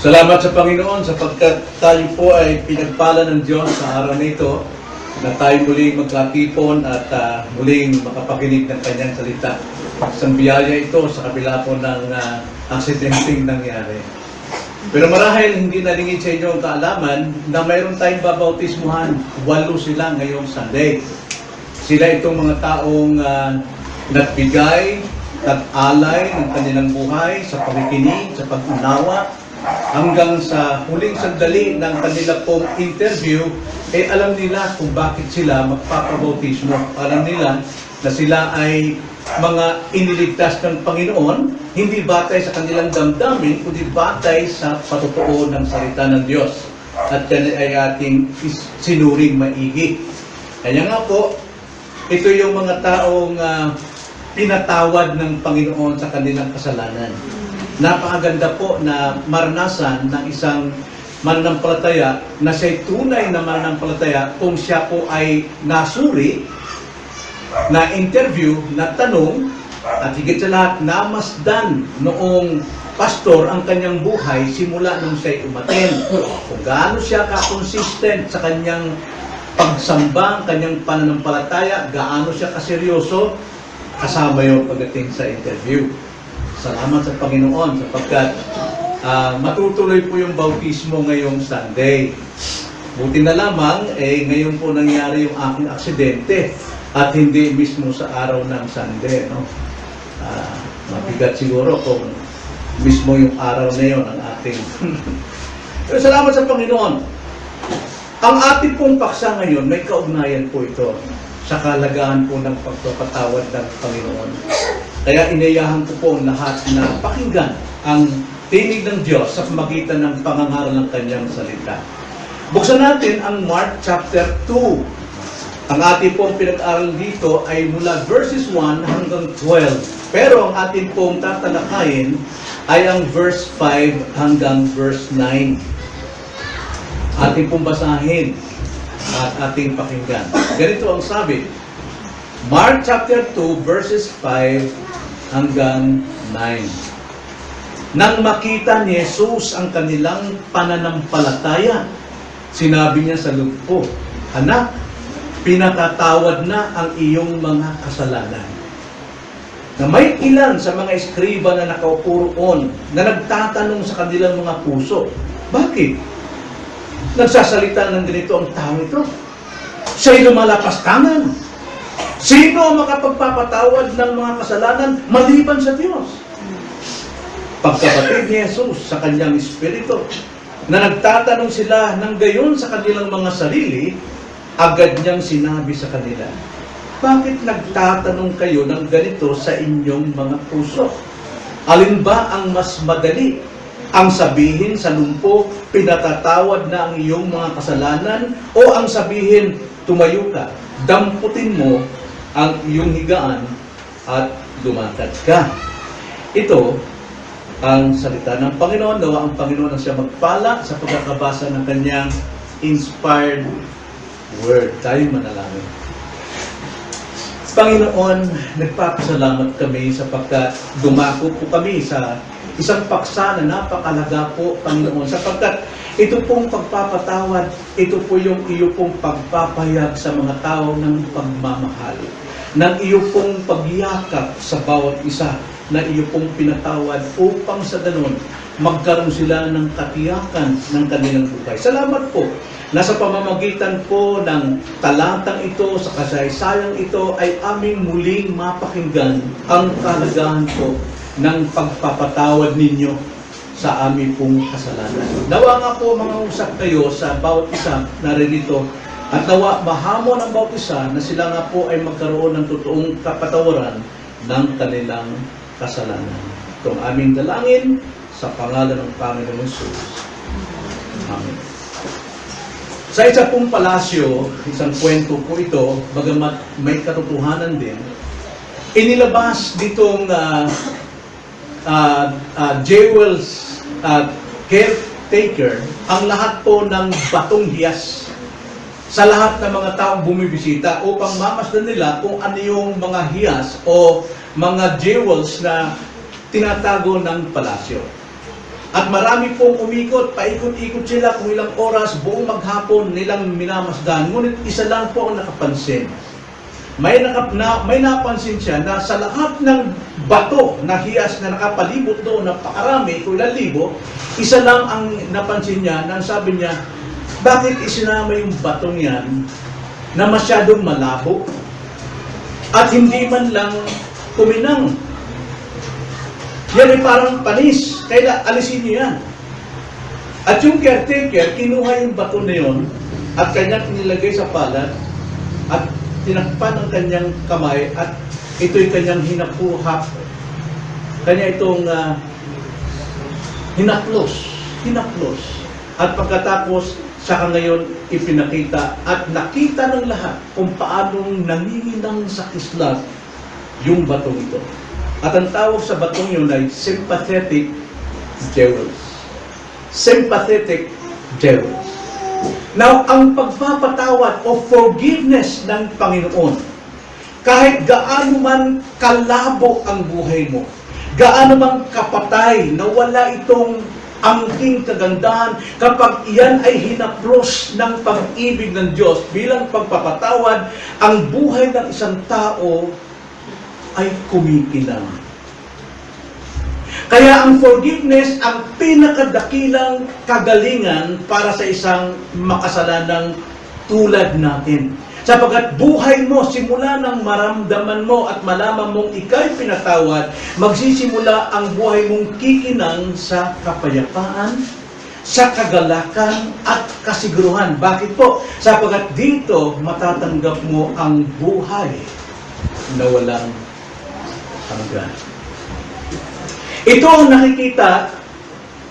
Salamat sa Panginoon sapagkat tayo po ay pinagpala ng Diyos sa araw na ito na tayo muling magkatipon at muling makapakinig ng Kanyang salita. Isang biyaya ito sa kabila po ng aksidenteng nangyari. Pero marahil hindi nalingid sa inyo ang kaalaman na mayroon tayong babautismuhan. 8 sila ngayong Sunday. Sila itong mga taong nagbigay at alay ng kanilang buhay sa pakikinig, sa pag-unawa, hanggang sa huling sandali ng kanila pong interview, alam nila kung bakit sila magpapabautismo. Alam nila na sila ay mga iniligtas ng Panginoon, hindi batay sa kanilang damdamin, kundi batay sa patotoo ng salita ng Diyos. At yan ay ating sinuring maigi. Kaya nga po, ito yung mga taong pinatawad ng Panginoon sa kanilang kasalanan. Napakaganda po na maranasan ng isang mananampalataya na siya'y tunay na mananampalataya kung siya po ay nasuri, na interview, na tanong, at higit sa lahat, namasdan noong pastor ang kanyang buhay simula nung siya'y umaten. Kung gaano siya ka-consistent sa kanyang pagsamba, kanyang pananampalataya, gaano siya kaseryoso, kasama yung pagdating sa interview. Salamat sa Panginoon sapagkat matutuloy po yung bautismo ngayong Sunday. Buti na lamang, ngayon po nangyari yung aking aksidente at hindi mismo sa araw ng Sunday. No? Mabigat siguro kung mismo yung araw na yun ang ating... Pero salamat sa Panginoon. Ang ating pong paksa ngayon, may kaugnayan po ito sa kalagahan po ng pagpapatawad ng Panginoon. Kaya inayahan ko po ang lahat na pakinggan ang tinig ng Diyos sa pamagitan ng pangangaral ng Kanyang salita. Buksan natin ang Mark chapter 2. Ang ating pong pinag-aral dito ay mula verses 1 hanggang 12. Pero ang ating pong tatalakayin ay ang verse 5 hanggang verse 9. Ating pong basahin at ating pakinggan. Ganito ang sabi. Mark chapter 2 verses 5 hanggang 9. Nang makita ni Jesus ang kanilang pananampalataya, sinabi niya sa lumpo, "Anak, pinatatawad na ang iyong mga kasalanan." Na may ilan sa mga eskriba na nakaupo roon na nagtatanong sa kanilang mga puso, bakit nagsasalita ng ganito ang tao ito? Siya'y lumalapastangan. Sino ang makapagpapatawad ng mga kasalanan maliban sa Diyos? Pagkabatid ni Jesus sa kanyang espiritu, na nagtatanong sila ng gayon sa kanilang mga sarili, agad niyang sinabi sa kanila, bakit nagtatanong kayo ng ganito sa inyong mga puso? Alin ba ang mas madali? Ang sabihin sa lumpo, pinatatawad na ang iyong mga kasalanan, o ang sabihin, tumayo ka, damputin mo ang iyong higaan at lumakad ka. Ito ang salita ng Panginoon. Nawa ang Panginoon na siya magpala sa pagkakabasa ng kanyang inspired word. Tayo manalangin. Panginoon, nagpapasalamat kami sapagkat dumako po kami sa isang paksa na napakalaga po, Panginoon, sapagkat ito pong pagpapatawad, ito po yung iyo pong pagpapayag sa mga tao ng pagmamahal, ng iyo pong pagyakap sa bawat isa na iyo pong pinatawad upang sa ganun magkaroon sila ng katiyakan ng kanilang buhay. Salamat po na sa pamamagitan po ng talatang ito, sa kasaysayang ito, ay aming muling mapakinggan ang kalagahan po ng pagpapatawad ninyo sa aming pong kasalanan. Nawa nga po mga usap kayo sa bawat isa na rinito, at nawa mahamon ang bawat isa na sila nga po ay magkaroon ng totoong kapatawaran ng kanilang kasalanan. Itong aming dalangin sa pangalan ng Panginoon Jesus. Amen. Sa isa pong palasyo, isang kwento po ito, bagamat may katotohanan din, inilabas ditong jewels caretaker ang lahat po ng batong hiyas sa lahat ng mga taong bumibisita upang mamasdan nila kung ano yung mga hiyas o mga jewels na tinatago ng palasyo. At marami pong umikot, paikot-ikot sila kung ilang oras, buong maghapon nilang minamasdan. Ngunit isa lang po ang nakapansin. May napansin siya na sa lahat ng bato na hiyas na nakapalibot doon, napakarami, kung ilang libo, isa lang ang napansin niya, na sabi niya, bakit isinama yung batong yan na masyadong malabo at hindi man lang kuminang? Yan ay parang panis, kaya alisin niyo yan. At yung caretaker, kinuha yung bato na yun at kanyang nilagay sa palad at tinakpan ang kanyang kamay at ito'y kanyang hinapuhak. Kanya itong hinaplos. At pagkatapos, saka ngayon ipinakita at nakita ng lahat kung paanong nanginginang sa kislat yung batong ito. At ang tawag sa batong yun ay sympathetic jewels. Sympathetic jewels. Now, ang pagpapatawad o forgiveness ng Panginoon, kahit gaano man kalabo ang buhay mo, gaano man kapatay na wala itong angking kagandahan, kapag iyan ay hinaplos ng pag-ibig ng Diyos bilang pagpapatawad, ang buhay ng isang tao ay kumikilang. Kaya ang forgiveness ang pinakadakilang kagalingan para sa isang makasalanang tulad natin. Sapagkat buhay mo, simula nang maramdaman mo at malaman mong ika'y pinatawad, magsisimula ang buhay mong kikinang sa kapayapaan, sa kagalakan at kasiguruhan. Bakit po? Sapagkat dito matatanggap mo ang buhay na walang hanggan. Ito ang nakikita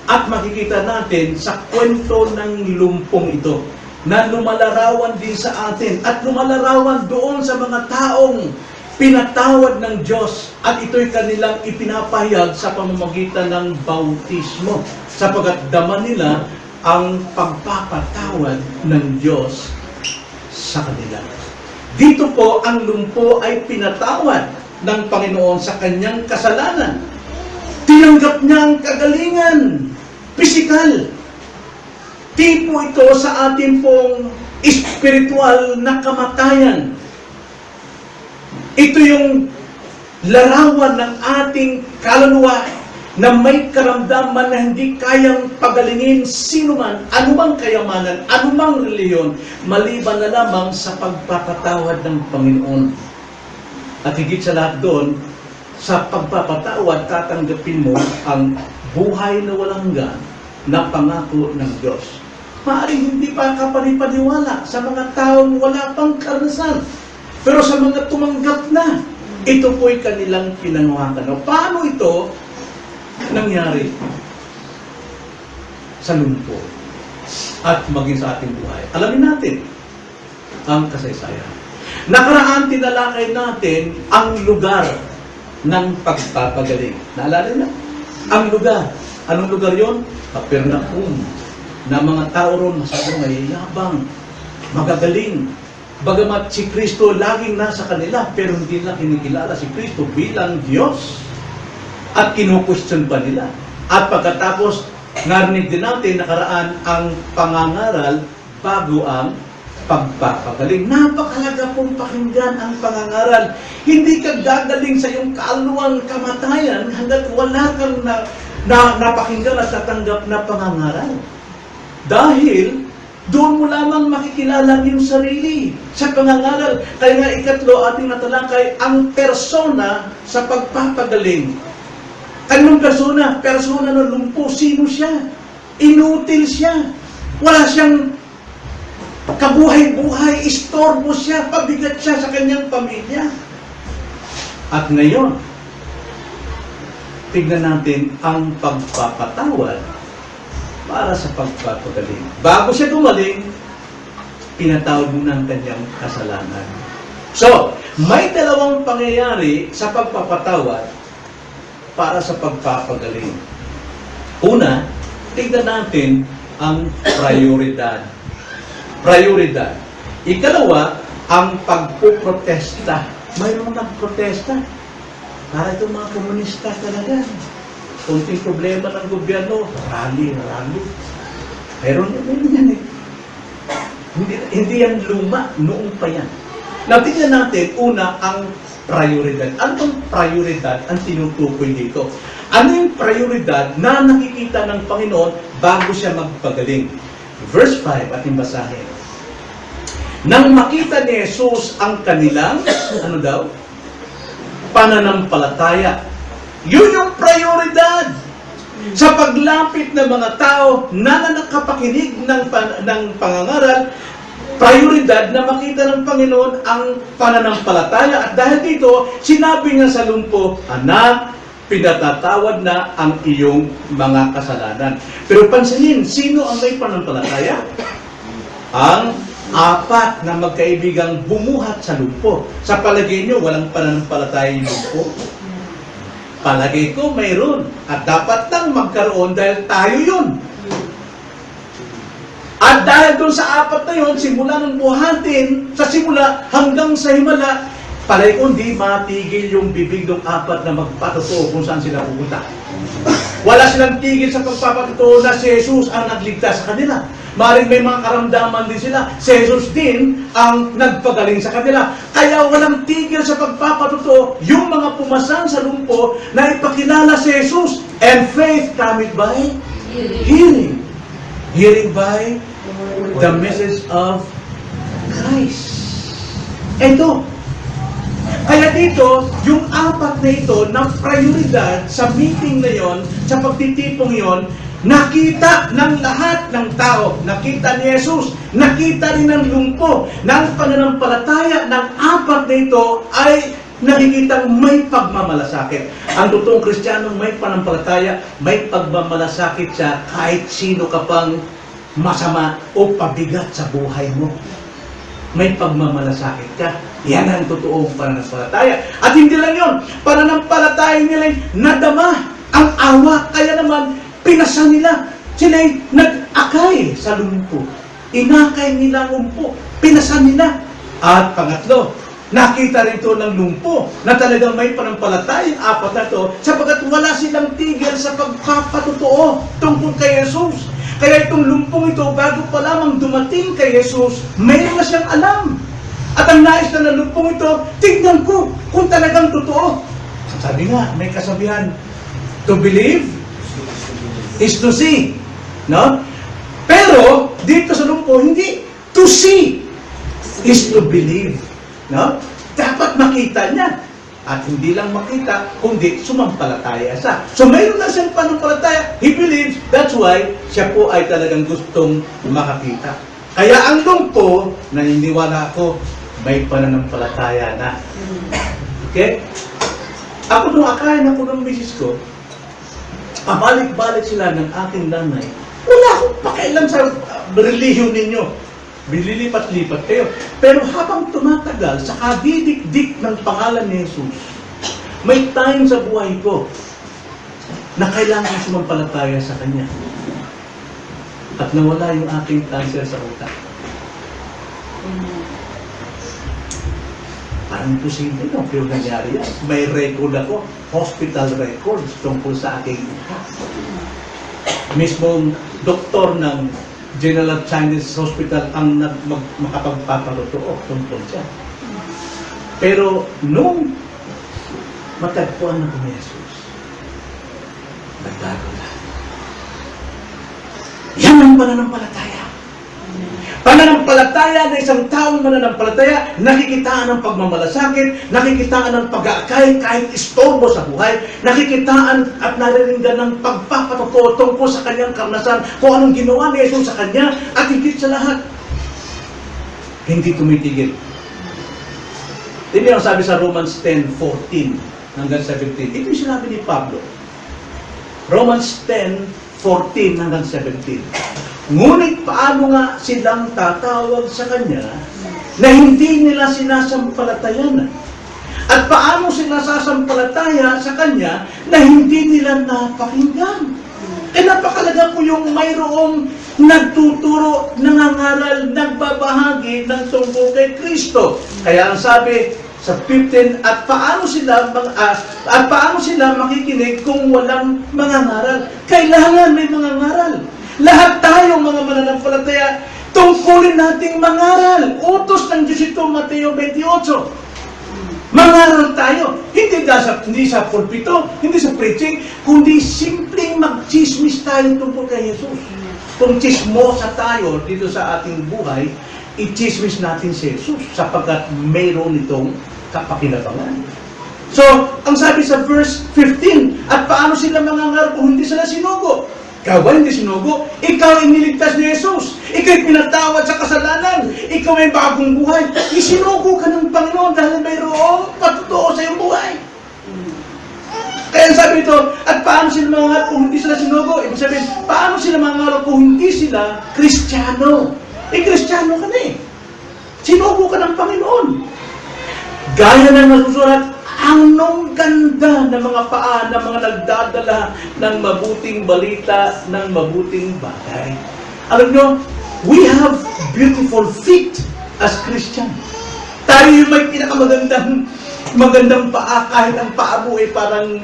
at makikita natin sa kwento ng lumpong ito na lumalarawan din sa atin at lumalarawan doon sa mga taong pinatawad ng Diyos at ito'y kanilang ipinapahayag sa pamamagitan ng bautismo sapagkat dama nila ang pagpapatawad ng Diyos sa kanila. Dito po ang lumpo ay pinatawad ng Panginoon sa kanyang kasalanan. Tinanggap niya ang kagalingan, pisikal. Tipo ito sa ating pong espiritual na kamatayan. Ito yung larawan ng ating kaluluwa na may karamdaman na hindi kayang pagalingin sino man, anumang kayamanan, anumang reliyon, maliban na lamang sa pagpapatawad ng Panginoon. At higit sa lahat doon, sa pagpapatawad, tatanggapin mo ang buhay na walang hanggan na pangako ng Diyos. Maaaring hindi pa kapanipaniwala sa mga taong wala pang karanasan. Pero sa mga tumanggap na, ito po'y kanilang pinanguhakan. O, paano ito nangyari sa lumpo at maging sa ating buhay? Alamin natin ang kasaysayan. Nakaraan tinalakay natin ang lugar ng pagpapagaling. Naalala na? Ang lugar. Anong lugar yon? Capernaum. Na mga tao ron masyadong mayayabang, magagaling. Bagamat si Kristo laging nasa kanila, pero hindi na kinikilala si Kristo bilang Diyos. At kinu-question pa nila. At pagkatapos, narinig din natin nakaraan ang pangangaral bago ang pagpapagaling. Napakalaga pong pakinggan ang pangangaral. Hindi ka gagaling sa iyong kaluluwang kamatayan hanggat wala kang napakinggan at tatanggap na pangangaral. Dahil doon mo lamang makikilala ang iyong sarili sa pangangaral. Kaya nga ikatlo ating natalakay ang persona sa pagpapagaling. Anong persona? Persona ng lumpo. Sino siya? Inutil siya. Wala siyang kabuhay-buhay, istorbo siya, pabigat siya sa kanyang pamilya. At ngayon, tignan natin ang pagpapatawad para sa pagpapagaling. Bago siya gumaling, pinatawad muna ang kanyang kasalanan. So, may dalawang pangyayari sa pagpapatawad para sa pagpapagaling. Una, tignan natin ang prioridad. Prioridad. Ikalawa, ang pagpuprotesta. Mayroong nagprotesta. Para itong mga komunista talaga. Kunting problema ng gobyerno, rally. Meron yan eh. Hindi yan luma, noong pa yan. Natingnan natin, una, ang prioridad. Ano bang prioridad ang tinutukoy dito? Ano yung prioridad na nakikita ng Panginoon bago siya magpagaling? Verse 5, ating basahin. Nang makita ni Jesus ang kanilang, ano daw? Pananampalataya. Yun yung prioridad. Sa paglapit ng mga tao na nakapakinig ng pangangaral, prioridad na makita ng Panginoon ang pananampalataya. At dahil dito, sinabi niya sa lumpo, anak, pinatatawad na ang iyong mga kasalanan. Pero pansinin, sino ang may pananampalataya? Ang apat na magkaibigang bumuhat sa lumpo. Sa palagay niyo, walang pananampalataya yung lumpo? Palagay ko mayroon. At dapat lang magkaroon dahil tayo yun. At dahil doon sa apat na yun, simula ng buhatin, sa simula hanggang sa himala, palagay ko hindi matigil yung bibig ng apat na magpatotoo kung saan sila pupunta. Wala silang tigil sa pagpapatotoo na si Jesus ang nagligtas sa kanila. Maring may mga karamdaman din sila. Si Jesus din ang nagpagaling sa kanila. Kaya walang tigil sa pagpapatotoo yung mga pumasan sa lumpo na ipakilala si Jesus. And faith cometh by hearing. Hearing by the message of Christ. Ito. Kaya dito, yung apat na ito na prioridad sa meeting na yon, sa pagtitipong yon, nakita ng lahat ng tao. Nakita ni Jesus, nakita rin ng lumpo, ng pananampalataya ng apat na ito ay nakikitang may pagmamalasakit. Ang totoong Kristiyanong may pananampalataya, may pagmamalasakit siya kahit sino ka pang masama o pabigat sa buhay mo. May pagmamalasakit ka. Yan ang totoong pananampalataya. At hindi lang yun, pananampalataya nila nadama ang awa. Kaya naman, pinasa nila. Sila'y nag-akay sa lumpo. Inakay nila ang lumpo. Pinasa nila. At pangatlo, nakita rito ng lumpo na talagang may pananampalataya yung apat na ito sapagkat wala silang tigil sa pagpapatotoo tungkol kay Jesus. Kaya itong lumpong ito, bago pa lamang dumating kay Jesus, mayroon na siyang alam. At ang nais na ng lumpong ito, tignan ko kung talagang totoo. Sabi nga, may kasabihan, to believe is to see. No? Pero, dito sa lumpo, hindi. To see is to believe. No? Dapat makita niya. At hindi lang makita, kundi sumampalataya siya. So mayroon na siyang panampalataya. He believes, that's why siya po ay talagang gustong makakita. Kaya ang lumpo, naniniwala ako, may pananampalataya na. Okay? Ako nung akayin ako ng misis ko, pabalik-balik sila ng aking nanay. Wala akong pakialam sa relihiyon ninyo. Bililipat-lipat kayo. Pero habang tumatagal sa kadidikdik ng pangalan ni Jesus, may time sa buhay ko na kailangan sumampalataya sa Kanya. At nawala yung aking cancer sa utak. Parang posible no, pero nangyari yan. May record ako, hospital records tungkol sa aking utak. Mismong doktor ng General Chinese Hospital ang makapagpapatotoo tungkol siya. Pero nung matagpuan na ni Jesus, nagbago na. Yan ang pananampalataya. Pananampalataya na isang taong mananampalataya, nakikitaan ng pagmamalasakit, nakikitaan ng pag-aakay kahit istorbo sa buhay, nakikitaan at nariringgan ng pagpapatotoo tungkol sa kanyang karanasan, kung anong ginawa ni Jesus sa kanya, at higit sa lahat, hindi tumitigil. Hindi ang sabi sa Romans 10:14 hanggang 17. Ito yung sinabi ni Pablo. Romans 10:14 hanggang 17. Ngunit paano nga silang tatawag sa Kanya na hindi nila sinasampalatayan? At paano sila sasampalataya sa Kanya na hindi nila napakinggan? Eh napakalaga po yung mayroong nagtuturo, nangangaral, nagbabahagi ng tungkol kay Kristo. Kaya ang sabi sa 15, at paano sila makikinig kung walang mangangaral? Kailangan may mangangaral. Lahat tayo mga mananampalataya, tungkulin nating mangaral. Utos ng Diyos ito, Mateo 28. Mangaral tayo. Hindi sa pulpito, hindi sa preaching, kundi simpleng magchismis tayo tungkol kay Jesus. Kung chismosa tayo dito sa ating buhay, i-chismis natin si Jesus sapagkat mayroon itong kapakinabangan. So, ang sabi sa verse 15, at paano sila mangangaral kung hindi sila sinugo? Ikaw ba hindi sinugo? Ikaw iniligtas ni Jesus. Ikaw'y pinatawad sa kasalanan. Ikaw ay bagong buhay. Isinugo ka ng Panginoon dahil mayroong patutuo sa iyong buhay. Kaya sabi ito, at paano sila mangangaral kung hindi sila sinugo? Ibig sabihin, paano sila mangangaral kung hindi sila Kristiyano? Kristiyano ka na eh. Sinugo ka ng Panginoon. Gaya ng nasusulat, anong ganda ng mga paa ng mga nagdadala ng mabuting balita, ng mabuting bagay. Alam nyo, we have beautiful feet as Christian. Tayo yung may pinakamagandang paa, kahit ang paa mo ay parang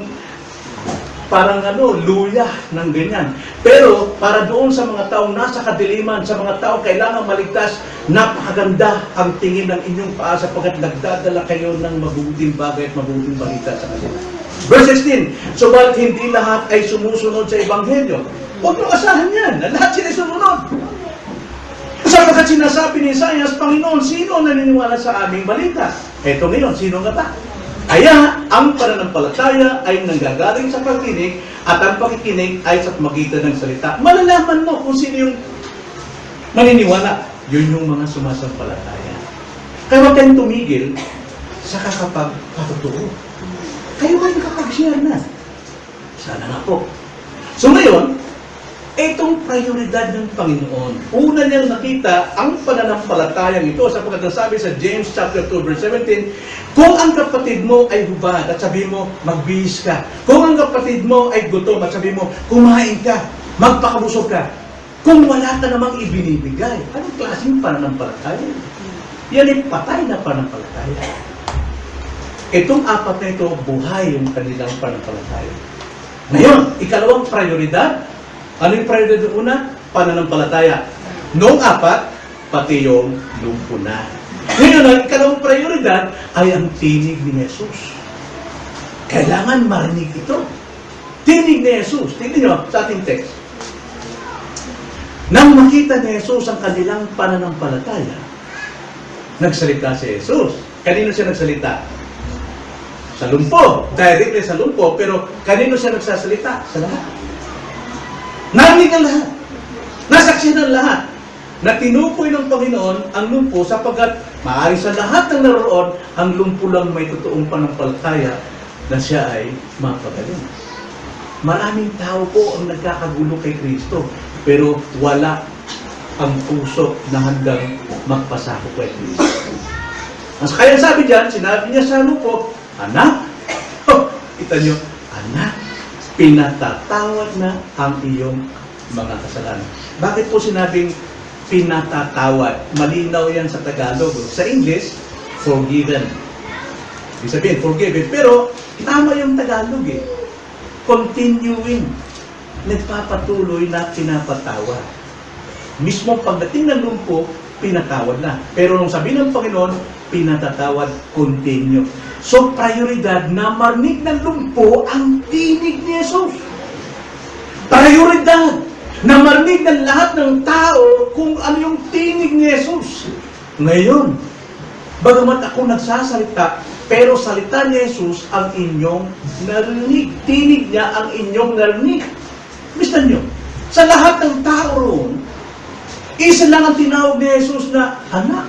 luya ng ganyan. Pero para doon sa mga taong nasa kadiliman, sa mga taong kailangan maligtas, napakaganda ang tingin ng inyong paa sapagkat nagdadala kayo ng mabuting bagay at mabuting balita sa kanila. Verse 16, subalit hindi lahat ay sumusunod sa Ebanghelyo. Huwag mong asahan yan, na lahat sila sumunod. Sapagkat sinasabi ni Isaias, Panginoon, sino ang naniniwala sa aming balita? Eto ngayon, sino nga ba? Kaya, ang pananampalataya ay nanggagaling sa pakikinig at ang pakikinig ay sa magitan ng salita. Malalaman mo kung sino yung maniniwala. Yun yung mga sumasampalataya. Kaya huwag kayong tumigil sa kakapagpatutuo. Kayo ay nakapag-share na. Sana nga po. So ngayon, itong prioridad ng Panginoon. Una niyang nakita ang pananampalatayang ito sapagkat nasabi sa James chapter 2 verse 17, kung ang kapatid mo ay hubad at sabi mo, magbihis ka. Kung ang kapatid mo ay gutom at sabi mo, kumain ka, magpakabusog ka. Kung wala ka namang ibinibigay, anong klaseng pananampalataya? Yan ay patay na pananampalataya. Itong apat na ito, buhay yung kanilang pananampalataya. Ngayon, ikalawang prioridad, ano yung prioridad ng una? Pananampalataya. Noong apat, pati yung lumpunan. Ngayon, ang ikalawang prioridad ay ang tinig ni Jesus. Kailangan marinig ito. Tinig ni Jesus. Tingnan nyo sa ating text. Nang makita ni Jesus ang kanilang pananampalataya, nagsalita si Jesus. Kanino siya nagsalita? Sa lumpo. Directly sa lumpo. Pero kanino siya nagsasalita? Sa lahat. Narinig ang lahat. Nasaksihan ang lahat. Na tinukoy ng Panginoon ang lumpo sapagkat maaari sa lahat ng naroon, ang lumpo lang may totoong panampalataya na siya ay mapagaling. Maraming tao po ang nagkakagulo kay Kristo, pero wala ang puso na handang magpasako kay Kristo. Mas kaya sabi diyan, sinabi niya sa lumpo, anak, kita niyo, anak, pinatatawad na ang iyong mga kasalanan. Bakit po sinabing pinatatawad? Malinaw yan sa Tagalog. Sa English, forgiven. Ibig sabihin, forgiven. Pero, tama yung Tagalog eh. Continuing. Nagpapatuloy na pinapatawad. Mismo pagdating ng lumpo, pinatawad na. Pero nung sabi ng Panginoon, pinatatawad, continue. So, prioridad na marinig ng lumpo ang tinig ni Jesus. Prioridad na marinig ng lahat ng tao kung ano yung tinig ni Jesus. Ngayon, bagamat ako nagsasalita, pero salita ni Jesus ang inyong narinig. Tinig niya ang inyong narinig. Bista nyo, sa lahat ng tao roon, isa lang ang tinawag ni Jesus na anak.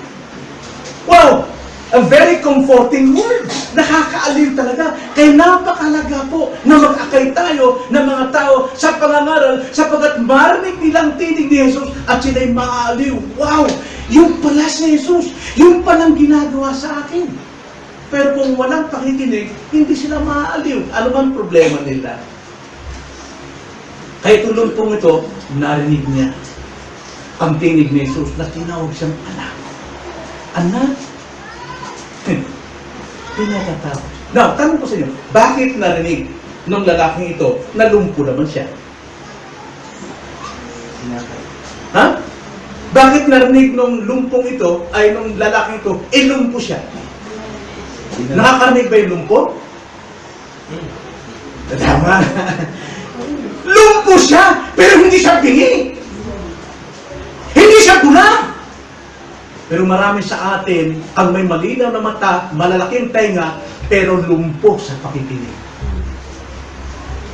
Wow! A very comforting word. Nakakaaliw talaga. Kaya napakalaga po na mag-akay tayo ng mga tao sa pangangaral sapagkat marinig nilang tinig ni Jesus at sila'y maaaliw. Wow! Yung pala si Jesus, yung palang ginagawa sa akin. Pero kung walang pakikinig, hindi sila maaaliw. Ano man problema nila? Kaya tulong pong ito, narinig niya ang tinig ni Jesus na tinawag siyang anak. Anak? Pinatatawa. Now, tanong ko sa inyo, bakit narinig nung lalaking ito na lumpo naman siya? Ha? Bakit narinig nung lumpong ito, ay nung lalaking ito, lumpo siya? Nakakarinig ba yung lumpo? Tama. Lumpo siya, pero hindi siya bingi. Hindi siya pula. Pero marami sa atin ang may malinaw na mata, malalaking tenga, pero lumpo sa pakikinig.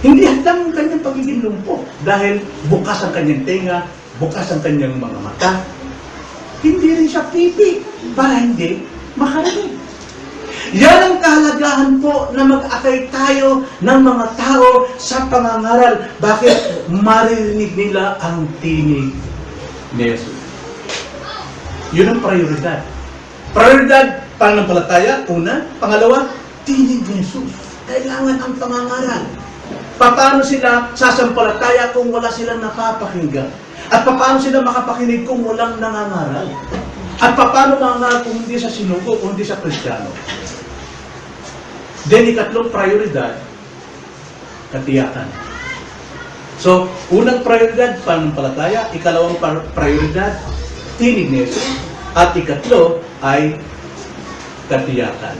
Hindi hatang ang kanyang pagiging lumpo dahil bukas ang kanyang tenga, bukas ang kanyang mga mata. Hindi rin siya pipi para hindi makarinig. Yan ang kahalagahan po na mag-akay tayo ng mga tao sa pangangaral. Bakit? Maririnig nila ang tinig ni Jesus. Yun ang prioridad. Prioridad, pananampalataya, una. Pangalawa, tinig ni Jesus. Kailangan ang pangangaral. Paano sila sasampalataya kung wala silang napapakinggan? At paano sila makapakinig kung walang nangangaral? At paano mangangaral kung hindi sa sinugo, kung hindi sa Kristiyano? Then, ikatlong prioridad, katiyakan. So, unang prioridad, pananampalataya. Ikalawang prioridad, tinig ni Jesus. At ikatlo ay katiyakan.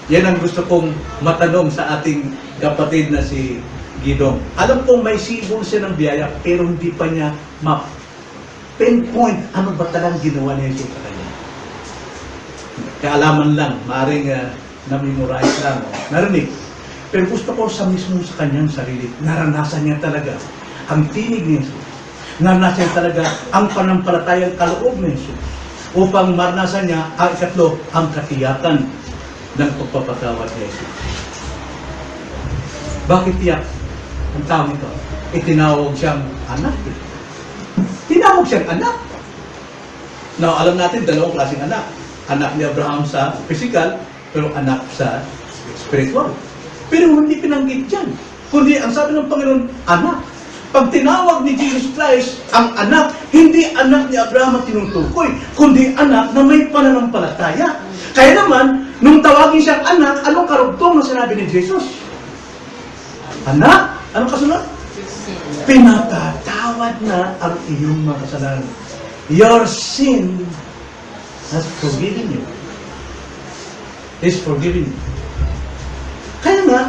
Yan ang gusto kong matanong sa ating kapatid na si Gidong. Alam kong may sibol siya ng biyaya, pero hindi pa niya ma-pinpoint ano ba talagang ginawa ni Jesus sa kanya. Kaalaman lang, maaaring na-memorize lang, narinig. Pero gusto ko sa mismo sa kanyang sarili, naranasan niya talaga ang tinig ni Jesus. Naranasan niya talaga ang panampalatayang kaloob ni Jesus. Upang maranasan niya, ang ikatlo, ang katiyakan ng pagpapatawad ni Jesus. Bakit tiyak? Ang tao ito, itinawag siyang anak. Tinawag siyang anak. Now, alam natin, dalawang klaseng anak. Anak ni Abraham sa physical, pero anak sa spiritual. Pero hindi pinanggit dyan. Kundi, ang sabi ng Panginoon, anak. Pag tinawag ni Jesus Christ ang anak, hindi anak ni Abraham ang tinutukoy, kundi anak na may pananampalataya. Kaya naman, nung tawagin siyang anak, anong karugtong na sinabi ni Jesus? Anak, anong kasunod? Pinatatawad na ang iyong mga kasalanan. Your sin has forgiven you. Is forgiven you. Kaya nga,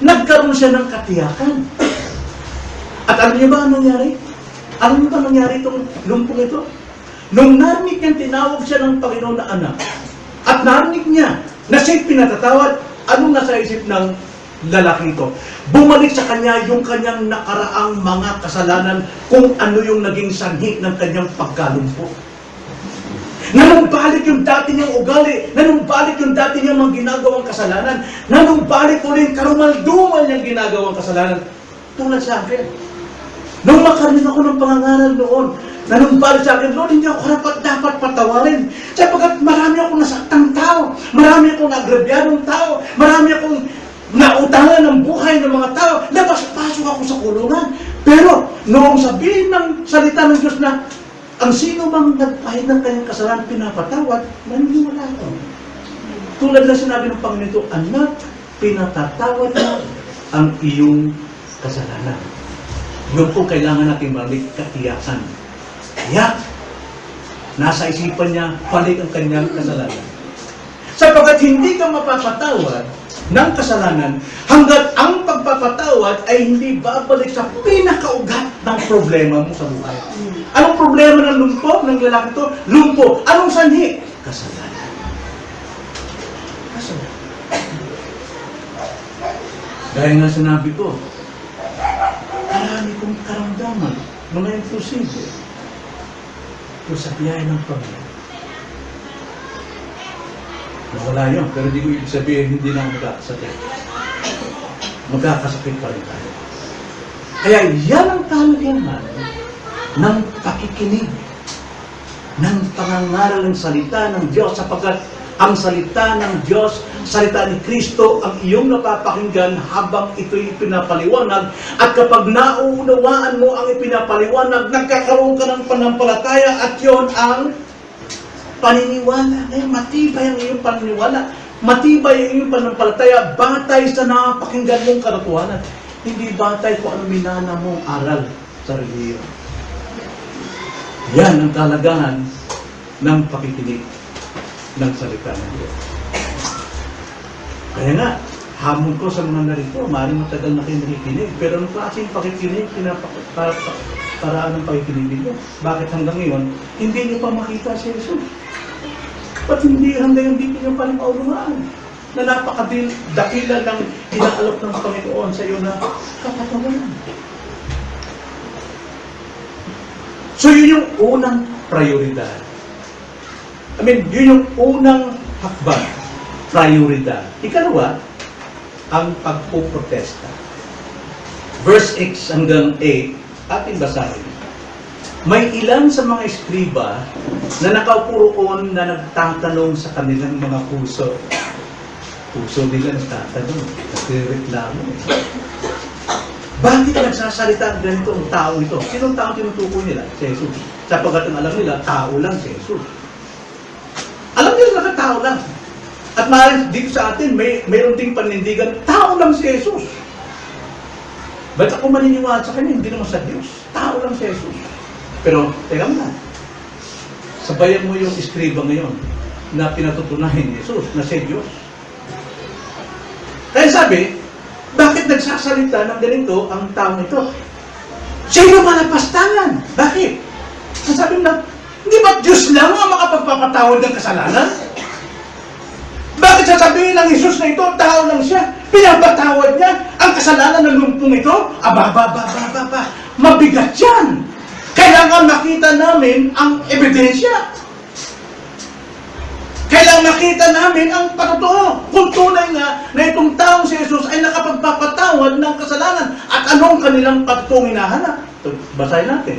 nagkaroon siya ng katiyakan. At alam niyo ba ang nangyari? Alam niyo ba ang nangyari itong lumpong ito? Nung narinig niyang tinawag siya ng Panginoon na anak, at narinig niya na siya'y pinatatawad, anong nasa isip ng lalaking ito? Bumalik sa kanya yung kanyang nakaraang mga kasalanan kung ano yung naging sanhi ng kanyang pagkalumpo. Nanumbalik yung dati niyang ugali, nanumbalik yung dati niyang mga ginagawang kasalanan, nanumbalik ulit karumal-dumal niyang ginagawang kasalanan. Tulad sa akin. Nung makarinig ako ng pangangaral noon, nanumbalik sa akin, Lord, hindi ako dapat patawarin. Sapagkat marami akong nasaktang tao, marami akong nagrabyadong tao, marami akong nautangan ng buhay ng mga tao, labas-pasok ako sa kulungan. Pero, noong sabihin ng salita ng Diyos na, ang sino mang nagpahid ng kanyang kasalanan pinapatawad, naniniwala ako. Tulad na sinabi ng Panginoon ito, anak, pinatatawad na ang iyong kasalanan. Yun po kailangan natin marinig, katiyakan. Kaya, nasa isipan niya, balik ang kanyang kasalanan. Sapagkat hindi ka mapapatawad ng kasalanan hanggat ang pagpapatawad ay hindi babalik sa pinakaugat ng problema mo sa buhay. Anong problema ng lumpo, ng lalaki ito? Lumpo. Anong sanhi? Kasalanan. Kasalanan. Gaya nga sinabi ko, marami kong karamdaman, mga imposible. Kung sa biyaya ng Panginoon. Nawala yun, pero hindi ko ibig sabihin, hindi na magkakasakit. Magkakasakit pa rin tayo. Kaya yan ang kahalagahan ng pakikinig, ng pangangaral ng salita ng Diyos, sapagkat ang salita ng Diyos, salita ni Kristo, ang iyong napapakinggan habang ito'y pinapaliwanag. At kapag nauunawaan mo ang ipinapaliwanag, nagkakaroon ka ng panampalataya at yon ang paniniwala. Ngayon, matibay ang iyong paniniwala. matibay ang iyong pananampalataya batay sa napakinggan mong katotohanan. Hindi batay kung ano minana mong aral sa relihiyon. Yan ang kalagahan ng pakikinig ng salita ng Diyos. Kaya nga, hamon ko sa mga narito, maaaring matagal na kayo nakikinig, pero anong klaseng pakikinig, paraan ng pakikinig ninyo? Bakit hanggang ngayon, hindi niyo pa makita si Jesus? Ba't hindi hanggang hindi niyo pa rin maunawaan na napakadakila ng inaalok ng Panginoon sa iyo na kapatawanan? So yun yung unang prioridad. Yun yung unang hakbang, prioridad. Ikalawa, ang pagpuprotesta. Verse 6 hanggang 8, ating basahin. May ilan sa mga eskriba na nakaupo roon na nagtatanong sa kanilang mga puso. Puso nila nagtatanong, nagreklamo. Bakit nagsasalita ang ganito ang tao ito? Sinong tao tinutukoy nila? Si Jesus. Sapagkat ang alam nila, tao lang si Jesus. Alam nila na tao lang. At maaaring dito sa atin, mayroon ding panindigan, tao lang si Jesus. Ba't ako maniniwala sa kanya? Hindi naman sa Diyos. Tao lang si Jesus. Pero, teka muna. Sabayan mo yung eskriba ngayon na pinatutunahin ni Jesus na si Diyos. Kaya sabi, bakit nagsasalita ng ganito ang tao ito? Siya yung malapastangan. Bakit? Sasabi na, hindi ba Diyos lang ang makapagpapatawad ng kasalanan? Bakit sasabihin ng Jesus na ito, tao lang siya? Pinapatawad niya ang kasalanan ng lumpong ito? Mabigat yan. Kailangan makita namin ang ebidensya. Kailangan makita namin ang patotoo. Kung tunay nga na itong taong si Jesus ay nakapagpapatawad ng kasalanan at anong kanilang patotong hinahanap. Basahin natin.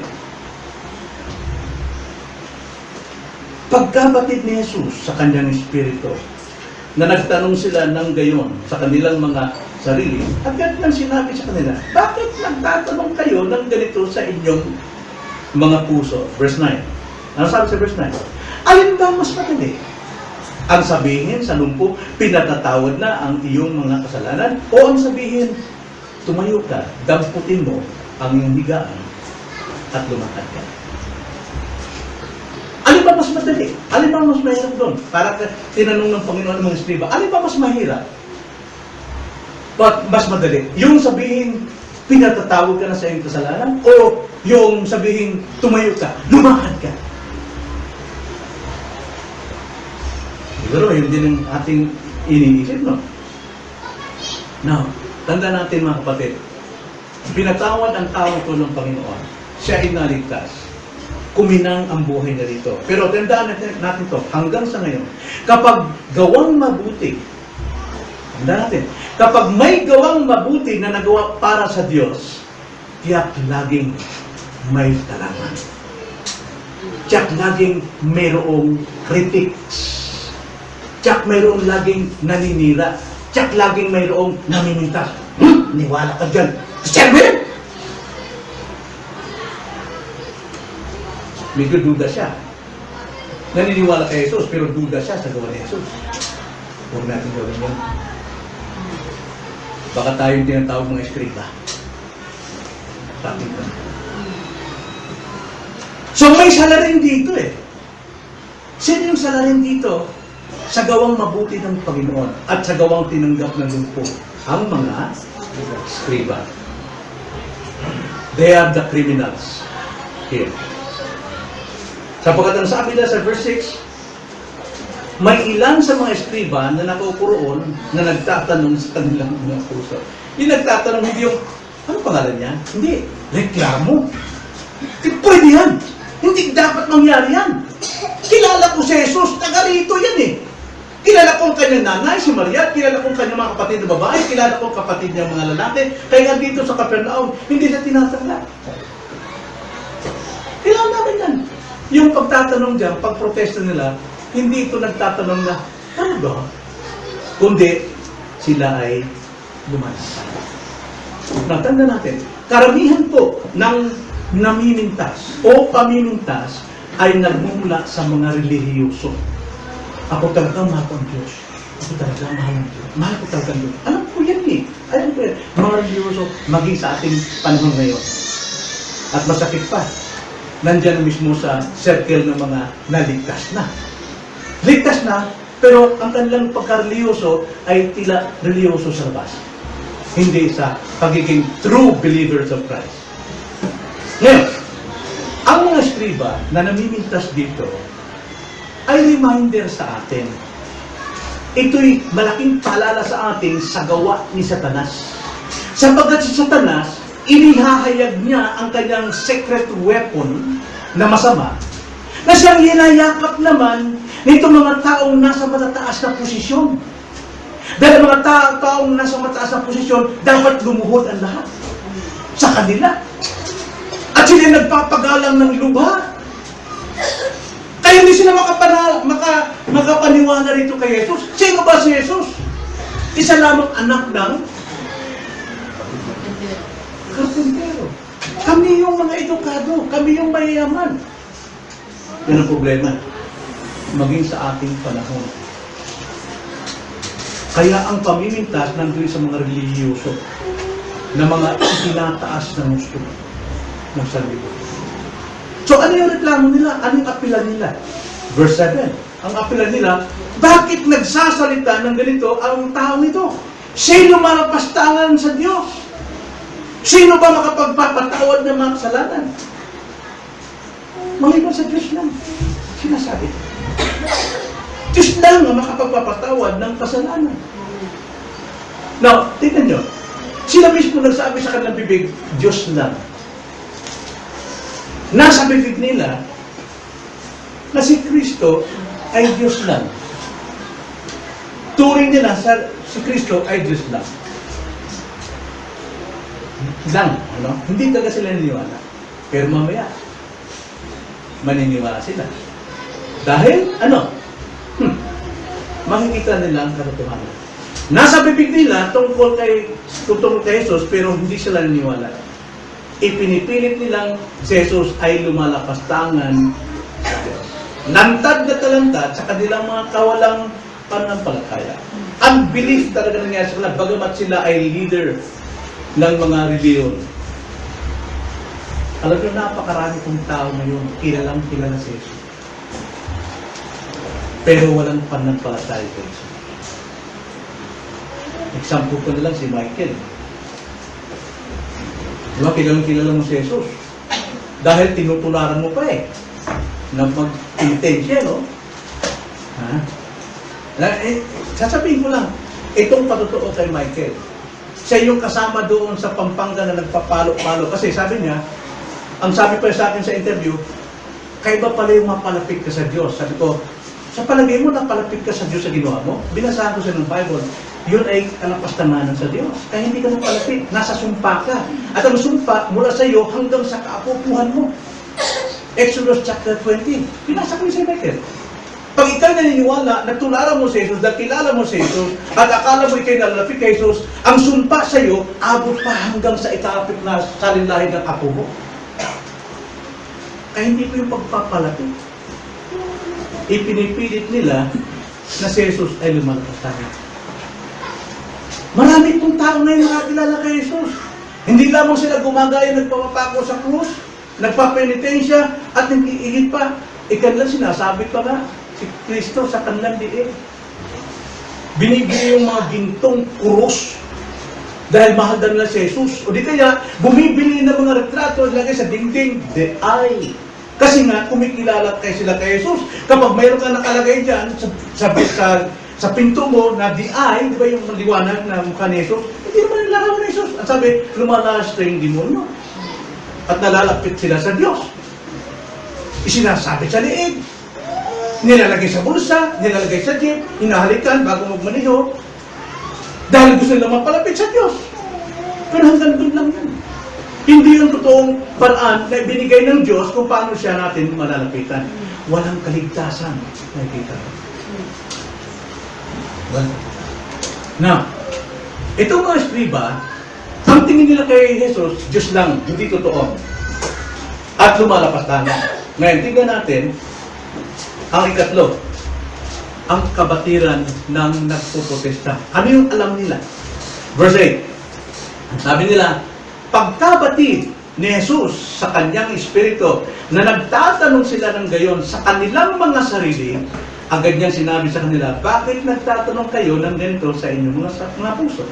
Pagkabatid ni Jesus sa kanyang espiritu, na nagtanong sila ng gayon sa kanilang mga sarili, agad nang sinabi sa kanila, bakit nagtatanong kayo ng ganito sa inyong mga puso? Verse 9. Ano sabi sa verse 9? Alin ba mas madali? Ang sabihin sa lumpo, pinatatawad na ang iyong mga kasalanan? O ang sabihin, tumayo ka, damputin mo ang iyong higaan at lumakad ka? Alin ba mas madali? Alin ba mas mahirap doon? Para tinanong ng Panginoon ng mga eskriba, alin ba mas mahirap? Mas madali? Yung sabihin, pinatatawag ka na sa iyong kasalanan? O yung sabihin, tumayo ka, lumakad ka? Siguro, yun din ang ating iniisip, no? Now, tanda natin mga kapatid, pinatawad ang tao ito ng Panginoon. Siya ay naligtas. Kuminang ang buhay na rito. Pero tandaan natin ito, hanggang sa ngayon, kapag gawang mabuti, tandaan natin, kapag may gawang mabuti na nagawa para sa Diyos, tiyak laging may talaman. Tiyak laging mayroong critics. Tiyak mayroong laging naninira. Tiyak laging mayroong namimintas. Niwala ka dyan. Siyempre! Medyo duda siya. Naniniwala kay Jesus, pero duda siya sa gawa ni Jesus. Huwag natin gawin yun. Baka tayo yung tinatawag mga eskriba. Bakit ba? So may salarin dito eh. Sino yung salarin dito? Sa gawang mabuti ng Panginoon at sa gawang tinanggap ng lumpo. Ang mga eskriba. They are the criminals here. Sapagkat ang sabi na sa verse 6, may ilan sa mga eskriba na nakaupuroon na nagtatanong sa kanilang mga puso. Yung nagtatanong, hindi yung, ano pangalan niya? Hindi, reklamo. Pwede yan. Hindi dapat mangyari yan. Kilala ko si Jesus, taga rito yan eh. Kilala ko ang kanyang nanay, si Maria, kilala ko ang kanyang mga kapatid na babae, kilala ko ang kapatid niyang mga lalaki, kaya dito sa Capernaum, hindi na tinatanggap. Kilala namin yan. Yung pagtatanong dyan, pagprotesta nila, hindi ito nagtatanong na, ano ba? Kundi, sila ay lumalas. Natanda natin, karamihan po ng namimintas o pamimintas ay nagmumula sa mga relihiyoso. Ako talaga mahal ang Diyos. ako talaga mahal ng Diyos. Mahal ko talaga ng Diyos. Alam ko yan eh. Alam ko yan. Mga religyoso, maging sa ating panahon ngayon. At masakit pa, nandyan mismo sa circle ng mga naligtas na. Ligtas na, pero ang kanilang pagka-religyoso ay tila religyoso sa labas. Hindi sa pagiging true believers of Christ. Ngayon, ang mga eskriba na namimintas dito ay reminder sa atin. Ito'y malaking paalala sa atin sa gawa ni Satanas. Sapagkat si Satanas, inihahayag niya ang kanyang secret weapon na masama, na siyang hinayakap naman nito mga taong nasa matataas na posisyon. Dahil mga taong nasa mataas na posisyon, dapat lumuhod ang lahat sa kanila. At sila nagpapagalang ng lubha. Kaya hindi sila makapaniwala rito kay Jesus. Sino ba si Jesus? Isa lamang anak ng karpentero. Kami yung mga edukado. Kami yung mayayaman. Yan ang problema. Maging sa ating panahon. Kaya ang pamimintas nandun sa mga relihiyoso na mga itinataas ng gusto ng sarili. So ano yung reklamo nila? Anong apilan nila? Verse 7. Ang apilan nila, bakit nagsasalita ng ganito ang tao nito? Sino marapastangan sa Diyos? Sino ba makapagpapatawad ng mga kasalanan? Maliban sa Diyos lang. Sinasabi. Diyos lang ang makapagpapatawad ng kasalanan. Now, tingnan nyo. Sila mismo nagsabi sa kanilang bibig, Diyos lang. Nasa bibig nila na si Kristo ay Diyos lang. Turing nila si Kristo ay Diyos lang. Ano? Hindi talaga sila naniniwala. Pero mamaya, maniniwala sila. Dahil, makikita nila ang katotohanan. Nasa bibig nila tungkol kay Jesus, pero hindi sila naniniwala. Ipinipilit nilang si Jesus ay lumalapastangan sa Diyos. Lantad na talantad sa kanilang mga kawalang pananampalataya. Unbelief talaga nangyari sa kanila, bagamat sila ay leader ng mga reliyon. Alam nyo, napakarami kong tao ngayon, kilalang kilala si Jesus. Pero walang pananampalataya kay Jesus. Example ko na lang si Michael. Diba, kilala mo si Jesus. Dahil tinutularan mo pa na mag-intensya, no? Sasabihin ko lang, itong patotoo kay Michael. Siya yung kasama doon sa Pampanga na nagpapalo-palo. Kasi sabi niya, ang sabi pa sa akin sa interview, kaya ba pala yung mapalapit ka sa Diyos? Sabi ko, sa palagay mo, napalapit ka sa Diyos sa ginawa mo? Binasahan ko siya ng Bible. Yun ay kalapastanganan sa Diyos. Kaya hindi ka napalapit. Nasa sumpa ka. At ang sumpa mula sa iyo hanggang sa kaapupuhan mo. Exodus chapter 20. Pinasa ko yung sa Michael. Pag ikaw naniniwala, nagtularan mo si Jesus, dahil kilala mo si Jesus, at akala mo ikay nalalapit kay Jesus, ang sumpa sa iyo, abot pa hanggang sa ikapit na salinlahin ng apo mo. Kaya hindi ko yung pagpapalapit. Ipinipilit nila na si Jesus ay lumalapastangan. Marami pong tao ngayon nakakilala kay Jesus. Hindi lamang sila gumagaya, nagpapapako sa krus, nagpapenitensya, at nag-iigit pa. Ikanlang sinasabi pa nga, si Kristo sa kanilang diin. Binibili yung mga gintong krus dahil mahal na nila si Jesus. O di kaya, bumibili ng mga retrato at lagay sa dingding, the eye. Kasi nga, kumikilala kayo sila kay Jesus. Kapag mayroon ka nakalagay dyan sa pinto mo na the eye, di ba yung liwanag na mukha ni Jesus? Hindi naman nilarawan ni Jesus. At sabi, lumalas na yung demonyo. At nalalapit sila sa Diyos. Isinasabit sa liig. Nilalagay sa bulsa, nilalagay sa jeep, hinahalikan bago magmaniho. Dahil gusto nila mapalapit sa Diyos. Pero hanggang doon lang yan. Hindi yung totoong paraan na binigay ng Diyos kung paano siya natin malalapitan. Walang kaligtasan. Nakikita. Now, itong mga eskriba, ang tingin nila kay Jesus, Diyos lang, hindi totoo. At lumalapas tayo. Ngayon, tingnan natin ang ikatlo. ang kabatiran ng nagpoprotesta? Ano yung alam nila? Verse 8. Sabi nila, pagkabatid ni Jesus sa kanyang espiritu na nagtatanong sila ng gayon sa kanilang mga sarili, agad niyang sinabi sa kanila, bakit nagtatanong kayo ng ganito sa inyong mga puso?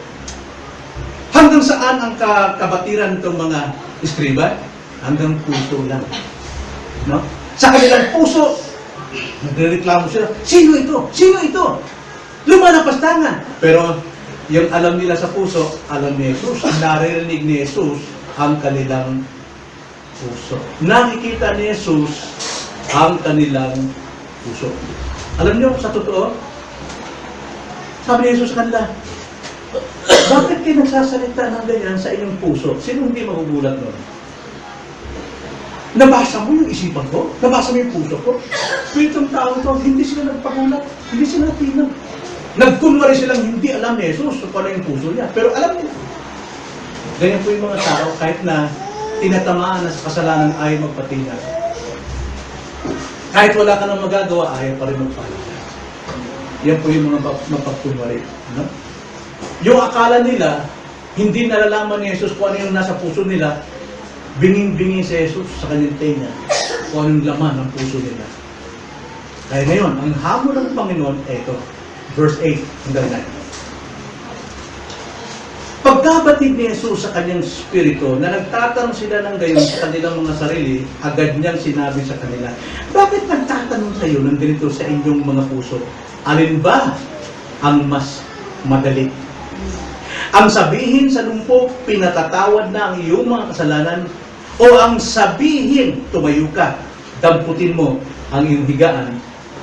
Hanggang saan ang kabatiran nitong mga eskriba? Hanggang puso lang. No? Sa kanilang puso, nagreklamo sila, sino ito? Sino ito? Lumalapastangan. Pero yung alam nila sa puso, alam ni Jesus. Naririnig ni Jesus ang kanilang puso. Nakikita ni Jesus ang kanilang puso. Alam niyo, sa totoo, sabi ni Jesus sa kanila, bakit kayo nagsasalita ng ganyan sa inyong puso? Sino hindi magugulat nun? Nabasa mo yung isipan ko? Nabasa mo yung puso ko? Pitong tao ito, hindi sila nagpagulat. Hindi sila natinag. Nagkunwari silang hindi alam ni Jesus so paano yung puso niya. Pero alam nila. Ganyan po yung mga tao kahit na tinatamaan na sa kasalanan ayaw magpatinag. Kahit wala ka nang magagawa, ayaw pa rin magpatinag. Yan po yung mga mapagkunwari. No? Yung akala nila, hindi nalalaman ni Jesus kung ano yung nasa puso nila, binging-bingi si Jesus sa kanyang tenga kung anong laman ng puso nila. Kaya ngayon, ang hamon ng Panginoon, eto, verse 8 hanggang 9. Pagkabatid ni Jesus sa kanyang spirito na nagtatanong sila ng gayon sa kanilang mga sarili, agad niyang sinabi sa kanila, bakit nagtatanong kayo ng ganito sa inyong mga puso? Alin ba ang mas madali? Ang sabihin sa lumpok, pinatatawad na ang iyong mga kasalanan, o ang sabihin, tumayo ka, damputin mo ang iyong higaan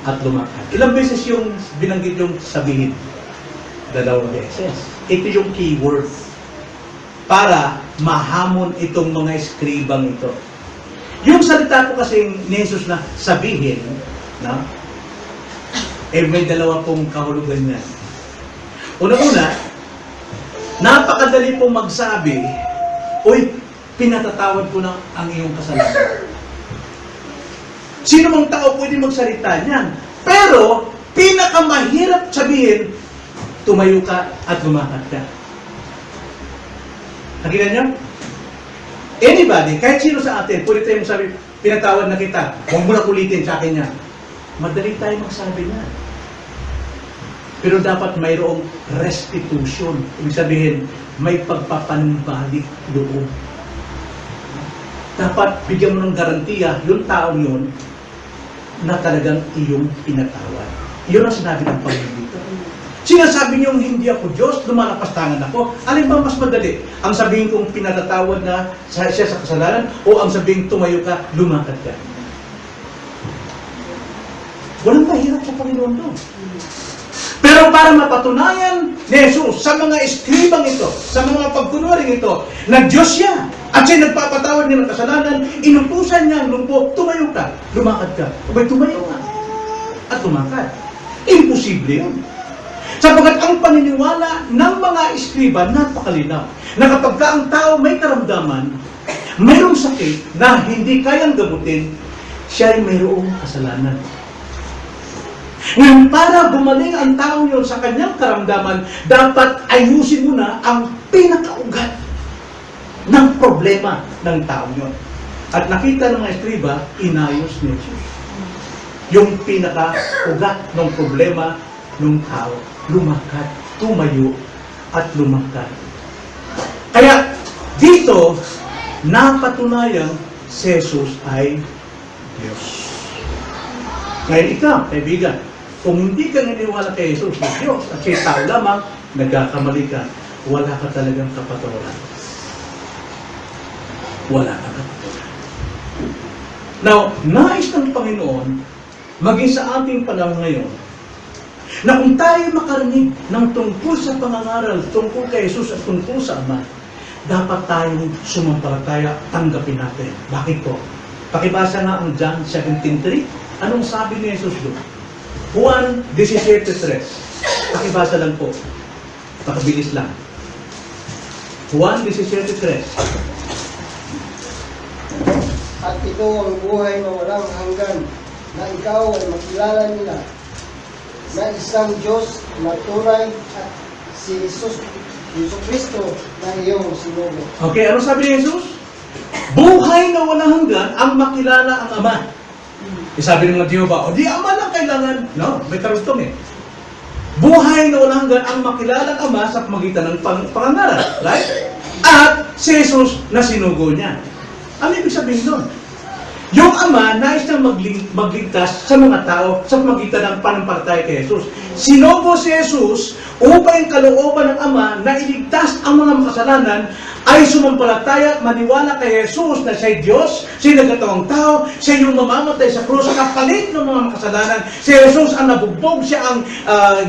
at lumakad. Ilang beses yung binanggit yung sabihin? 2 beses. Ito yung keyword para mahamon itong mga eskribang ito. Yung salita ko kasi ni Jesus na sabihin, no? May dalawa pong kahulugan yan. Una-una, napakadali pong magsabi, uy, pinatatawad ko na ang iyong kasalanan. Sino mang tao pwede magsalita niyan? Pero, pinakamahirap sabihin, tumayo ka at lumakad ka. Nakita niyo? Anybody, kahit sino sa atin, pwede tayo magsabi, pinatawad na kita, huwag mo na ulitin sa akin niya. Madali tayo magsabi niya. Pero dapat mayroong restitution. Ibig sabihin, may pagpapanumbalik loob. Dapat bigyan mo ng garantiya yung taong yun na talagang iyong pinatawad. Iyon ang sinabi ng Panginoon dito. Sinasabi niyong hindi ako Diyos, lumalapastangan ako. Alin ba mas madali? Ang sabihin kong pinatatawad na siya sa kasalanan o ang sabihin tumayo ka, lumakad ka? Walang mahirap sa Panginoon doon. Pero para mapatunayan ni Jesus sa mga eskribang ito, sa mga pagkunwaring ito, na Diyos siya, at siya nagpapatawad niya ng kasalanan, inutusan niya ang lumpo, tumayo ka, lumakad ka. Abay, tumayo ka at lumakad. Imposible yun. Sapagkat ang paniniwala ng mga eskriba napakalinaw, na kapag ka ang tao may karamdaman, mayroong sakit na hindi kayang gamutin, siya ay mayroong kasalanan. Ngayon, para gumaling ang tao yun sa kanyang karamdaman, dapat ayusin mo na ang pinakaugat ng problema ng tao yun. At nakita ng mga eskriba, inayos ni Jesus yung pinakaugat ng problema ng tao. Lumakad, tumayo, at lumakad. Kaya, dito, napatunayan si Jesus ay Diyos. Ngayon ikaw, kaibigan, kung hindi ka niniwala kay Jesus na Diyos at siya tao lamang, nagkakamali ka, wala ka talagang kapatawaran. Wala ka kapatawaran. Now, nais ng Panginoon, maging sa ating panahon ngayon, na kung tayo makarinig ng tungkol sa pangangaral, tungkol kay Jesus at tungkol sa Ama, dapat tayong sumampalataya, tanggapin natin. Bakit po? Pakibasa nga ang John 17:3. Anong sabi ni Jesus doon? Juan 17:3. Pakibasa lang po. Pakabilis lang. Juan 17:3. At ito ang buhay na walang hanggan, na ikaw ay makilala nila, na isang Diyos na tunay at si Yesus Kristo na iyong sinugo. Okay, ano sabi ni Jesus? Buhay na walang hanggan ang makilala ang Ama. Sabi ng mga Diyoba, o di Ama lang kailangan. No, may karugtong eh. Buhay na walang hanggan ang makilala ang Ama sa pamagitan ng pangangaral. Right? At si Jesus na sinugo niya. Ano ibig sabihin doon? Yung Ama, nais niyang magligtas sa mga tao sa pamagitan ng panampalataya kay Jesus. Sinugo si Jesus upang yung kalooban ng Ama na iligtas ang mga makasalanan ay sumampalataya, maniwala kay Jesus na siya'y Diyos, siya'y nagkatawang tao, siya yung mamamatay sa krus, kapalit ng mga makasalanan. Si Jesus ang nabugbog, siya ang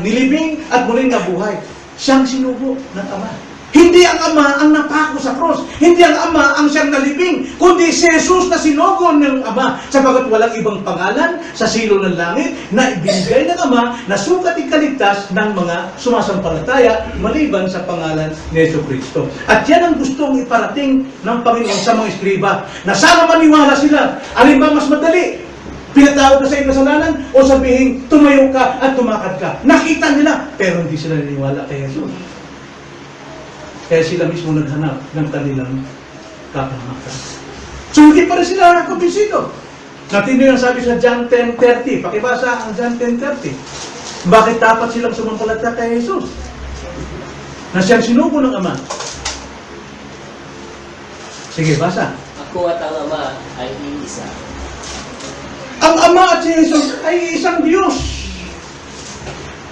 nilibing at muling nabuhay. Siyang sinugo ng Ama. Hindi ang Ama ang napako sa cross. Hindi ang Ama ang siyang nalibing. Kundi si Jesus na sinugo ng Ama. Sapagat walang ibang pangalan sa silo ng langit na ibinigay ng Ama na sukat ikaligtas ng mga sumasampalataya maliban sa pangalan ni Jesucristo. At yan ang gustong iparating ng Panginoon sa mga eskriba. Na sana maniwala sila. Alin ba mas madali? Pinatawad ka sa iyong kasalanan o sabihin tumayo ka at tumakad ka. Nakita nila pero hindi sila naniwala kay Jesus. Kaya sila mismo naghanap ng kanilang kapahamakan. So hindi pa rin sila kumbinsido. Natin yung sabi sa John 10:30. Pakibasa ang John 10:30. Bakit dapat silang sumampalataya kay Jesus? Na siyang sinugo ng Ama. Sige, basa. Ako at ang Ama ay iisa. Ang Ama at si Jesus ay isang Diyos.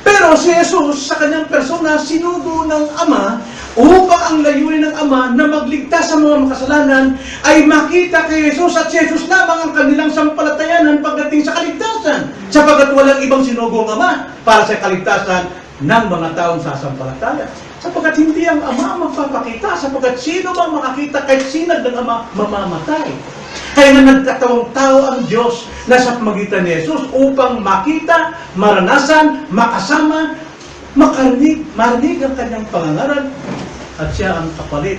Pero si Jesus sa kanyang persona sinugo ng Ama upang ang layunin ng Ama na magligtas sa mga makasalanan ay makita kay Jesus at si Jesus lamang ang kanilang sampalatayanan pagdating sa kaligtasan. Sapagat walang ibang sinugo ang Ama para sa kaligtasan ng mga taong sasampalataya. Sapagat hindi ang Ama magpapakita, sapagat sino bang makakita kahit sinag ng Ama mamamatay. Kaya nga nagkatawang tao ang Diyos na sa pamagitan ni Jesus upang makita, maranasan, makasama, marinig ang kanyang pangangaral at siya ang kapalit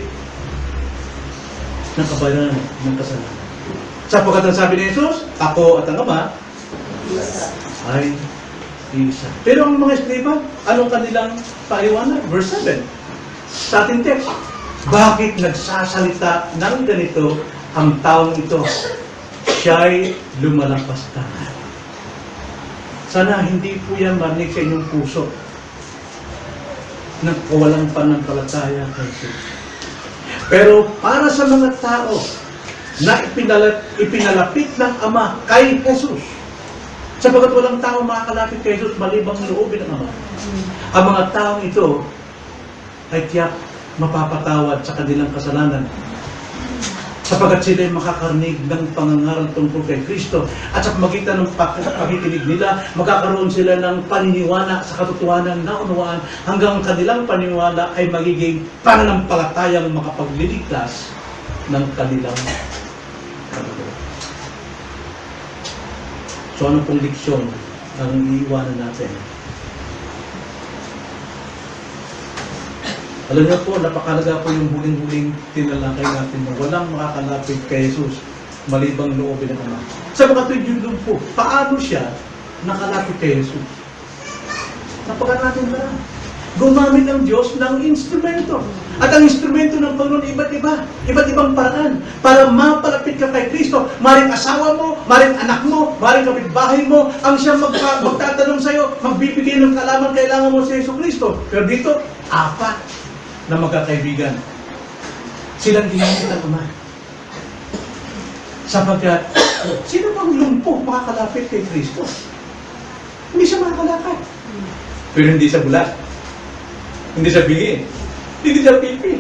ng kabayaran ng kasalanan. Sapagkat ang sabi ni Jesus, ako at ang Ama ay isa. Pero ang mga eskriba, anong kanilang paliwanag? Verse 7 sa ating text. Bakit nagsasalita ng ganito ang taong ito? Siya'y lumalampas tangan. Sana hindi po yan marinig sa inyong puso ng kawalang pananampalataya kay Jesus. Pero para sa mga tao na ipinalapit ng Ama kay Jesus, sapagat walang tao makakalapit kay Jesus malibang loobin ng Ama, ang mga taong ito ay tiyak mapapatawad sa kanilang kasalanan. Sapagat sila ay makakarinig ng pangangaral tungkol kay Kristo at sa pamagitan ng pakikinig nila, magkakaroon sila ng paniniwala sa katotohanan na unawaan hanggang kanilang paniniwala ay magiging pananampalatayang makapagliligtas ng kanilang katotohanan. So ano pong leksyon ang iiwanan natin? Alam niyo po, napakalaga po yung huling-huling tinalakay natin na walang makakalapit kay Jesus malibang loobin ng Ama. Sa mga yun po, paano siya nakalapit kay Jesus? Napaka natin ba? Gumamit ang Diyos ng instrumento. At ang instrumento ng Panginoon iba't ibang paraan para mapalapit ka kay Kristo. Maring asawa mo, maring anak mo, maring kapitbahay mo, ang siyang magtatanong sa'yo, magbibigay ng kalaman kailangan mo sa Jesucristo. Pero dito, apat na magkakaibigan. Silang ginamit ng Ama. Sapagkat, sino bang lumpo makakalapit kay Kristo? Hindi siya makakalakad. Pero hindi sa bulat. Hindi sa bingi. Hindi sa pipi.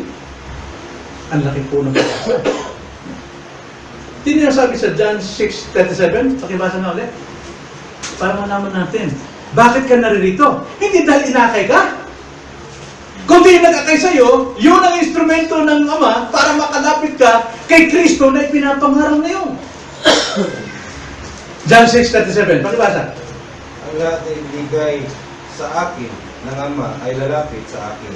Ang laki po ng pag-asa. Hindi sabi sa John 6:37, pakibasa na ulit. Para malaman natin, bakit ka naririto? Hindi dahil inakay ka. Kung di nag-akay sa'yo, yun ang instrumento ng Ama para makalapit ka kay Kristo na ipinapangarang na yun. John 6:37, pakibasa. Ang lahat na ibigay sa akin ng Ama ay lalapit sa akin.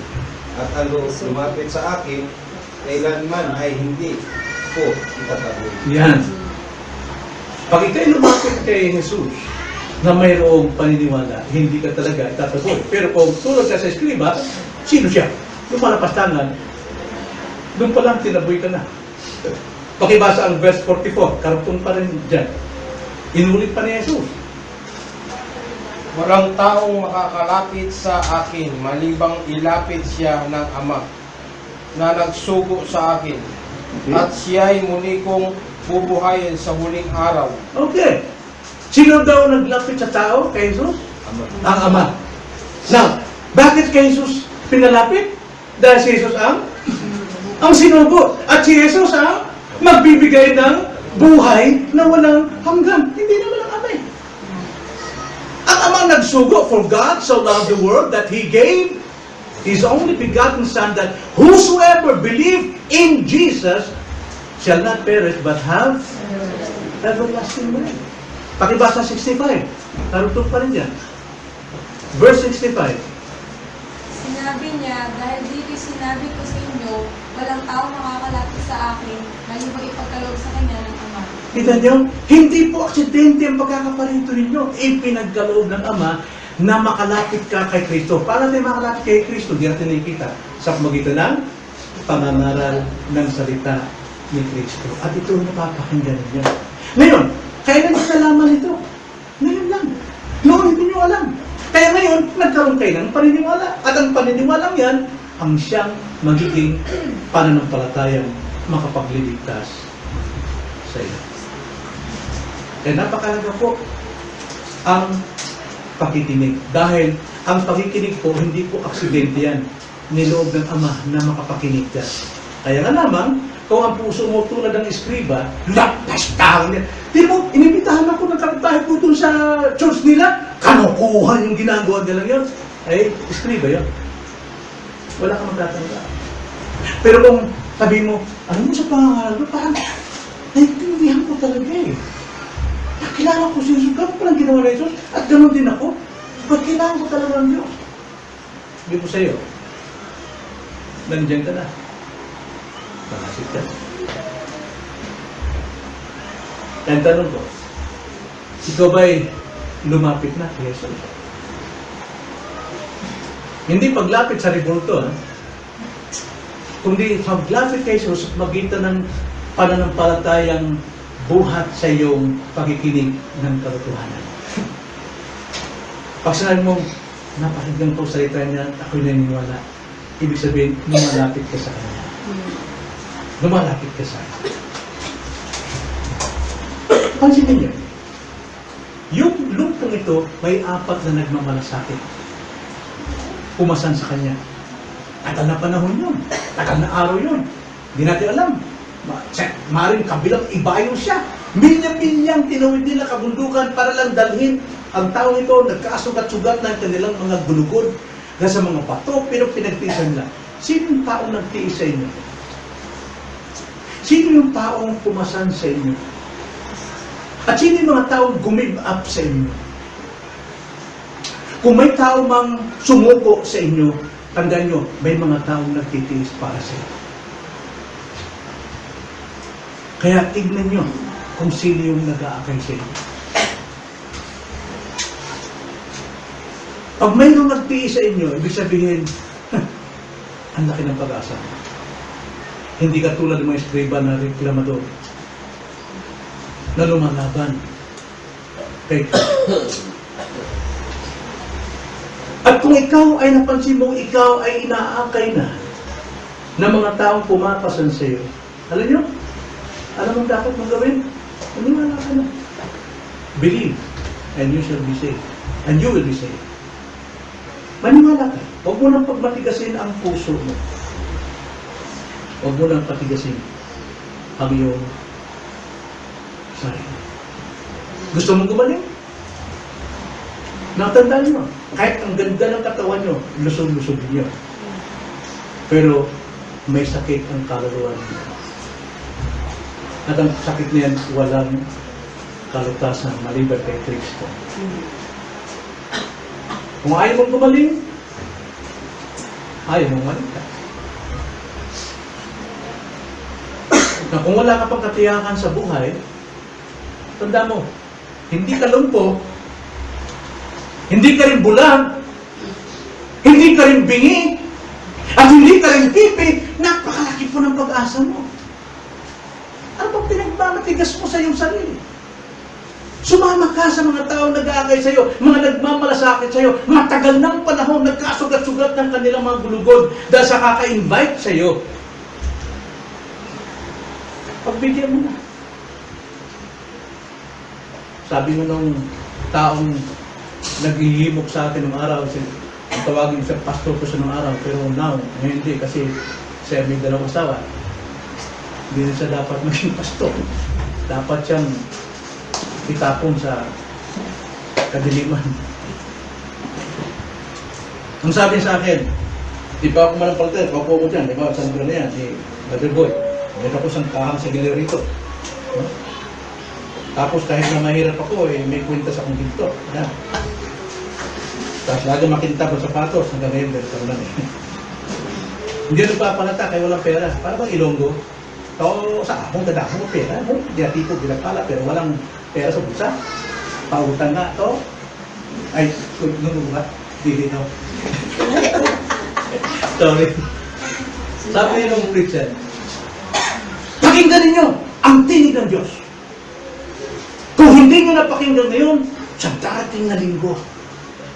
At ang loob lumapit sa akin, kailanman ay hindi ko itataboy. Yan. Pag ikay lumapit kay Jesus, na mayroong paniniwala, hindi ka talaga tataboy. Pero kung tulad ka sa eskriba, sino siya? Yung malapastangan, doon pa lang tinaboy ka na. Pakibasa ang verse 44, karugtong pa rin dyan. Inulit pa ni Jesus. Walang taong makakalapit sa akin, malibang ilapit siya ng Ama, na nagsugo sa akin, at siya'y muli kong bubuhayin sa huling araw. Okay. Sino daw naglapit sa tao kay Jesus? Ang Ama. Now, bakit kay Jesus pinalapit? Dahil si Jesus ang sinugo. At si Jesus ang magbibigay ng buhay na walang hanggan. Hindi naman ang Ama. Ang Ama nagsugo, for God so loved the world that He gave His only begotten Son, that whosoever believe in Jesus shall not perish but have everlasting life. Pakibasa 65. Karugtong pa rin yan. Verse 65. Sinabi niya, dahil dito sinabi ko sa inyo, walang tao makakalapit sa akin, malibang ipagkaloob sa kanya ng Ama. Kita niyo? Hindi po aksidente ang pagkakaparito ninyo. Ipinagkaloob ng Ama na makalapit ka kay Kristo. Paano tayo makalapit kay Kristo? Hindi natin nakikita. Sa pamagitan ng pangangaral ng salita ni Kristo. At ito ang napapakinggan ninyo. Ngayon, kailan nyo nalaman ito? Ngayon lang. Noon hindi nyo alam. Kaya ngayon, nagkaroon kayo ng paniniwala. At ang paniniwalang yan, ang siyang magiging pananampalatayang makapagliligtas sa iyo. Kaya napakalaga po ang pakikinig. Dahil ang pakikinig po, hindi po aksidente yan. Niloob ng Ama na makapakinig ka. Kaya nga naman, kung ang puso mo tulad ng eskriba, lapastahan niya. Di mo, inimbitahan ako ng kapitahe po dun sa church nila, kanukuhan yung ginagawa nila yun. Ay, eskriba yun. Wala kang magtatanggap. Pero kung sabi mo, ano mo sa pangangaral mo, parang naiintindihan ko talaga eh. Nakilala ko si Jesus, gano'n palang ginawa na Jesus, at gano'n din ako. Ba't kailangan ko talaga ng Diyos? Sabi ko sa'yo, nandiyan ka na. Pangasit ka. Ang tanong ko, ikaw ba'y lumapit na kay Jesus? Hindi paglapit sa rebulto, kundi paglapit kay Jesus at magitan ng pananampalatayang buhat sa iyong pakikinig ng katotohanan. Pag sinabi mo, napakinggan ko salita niya, ako'y naniniwala. Ibig sabihin, lumalapit ka sa Kanya. Lumalapit ka sa Kanya. Pansinin niyo, yung lumpong ito, may 4 na nagmamalasakit. Pumasan sa Kanya. Tagal na panahon yun. Tagal na araw yun. Hindi natin alam. Maring kabilang ibayo siya. Milya-milyang tinawid nila kabundukan para lang dalhin ang taong ito. Nagkasugat-sugat ng kanilang mga gulugod na sa mga bato, pero pinagtiisan nila. Sino yung taong nagtiis sa inyo? Sino yung taong pumasan sa inyo? At sino yung mga taong gumib up sa inyo? Kung may tao mang sumuko sa inyo, tandaan nyo, may mga taong nagtitiis para sa inyo. Kaya tignan nyo kung sino yung nag-aakay sa inyo. Pag mayroong nagtiis sa inyo, ibig sabihin, ang laki ng pag-asa. Hindi ka tulad ng mga eskriba na reklamador na lumalaban kay Kristo. At kung ikaw ay napansin mo, ikaw ay inaakay na ng mga taong pumapasan sa iyo, alam nyo? Alam mo dapat mong gawin? Maniwala ka na. Believe, and you shall be saved. And you will be saved. Maniwala ka. Huwag mo nang pagmatigasin ang puso mo. Huwag mo nang patigasin ang iyong sarili. Gusto mong gumaling? Natandaan nyo, kahit ang ganda ng katawan nyo, lusog-lusog nyo. Pero may sakit ang kaluluwa nyo. At ang sakit niyan, walang kalutasan maliban kay Kristo. Kung ayaw mong gumaling, ayaw mong maligtas. Na kung wala ka pang katiyakan sa buhay, tanda mo, hindi ka lumpo Hindi ka rin bulag. Hindi ka rin bingi. At hindi ka rin pipi. Napakalaki po ng pag-asa mo. Ano bang pinagmamatigas mo sa iyong sarili? Sumama ka sa mga taong nag-aakay sa iyo, mga nagmamalasakit sa iyo, matagal ng panahon, nagkasugat-sugat ng kanilang mga gulugod dahil sa kaka-invite sa iyo. Pagbigyan mo na. Sabi mo nung taong naghihimok sa akin nung araw, ang tawagin siya pastor ko siya nung araw, pero now, hindi kasi siya may dalawang asawa. Hindi na siya dapat maging pastor. Dapat siyang itapon sa kadiliman. Ang sabi sa akin, di pa ako manampalataya, paupo ko dyan, di ba, sa lugar na yan, si Brother Boy. Meron ako isang kahang sa gilid rito. No? Tapos kahit na mahirap ako, may kwintas akong ginto. Yan. Tapos lagi makintab ang sapatos, hanggang ngayon, ganito lang eh. Hindi ano pa palata, kaya walang pera. Para bang Ilonggo? So, sa akong dadakong pera, no? Dinatipog, dinapala, pero walang pera sa bulsa. Pautang nga to. Ay, nung ba? Dili no. Sorry. Sabi niya nung preacher, pakinggan ninyo ang tinig ng Diyos. Kung hindi nyo napakinggan ngayon, sa darating na linggo,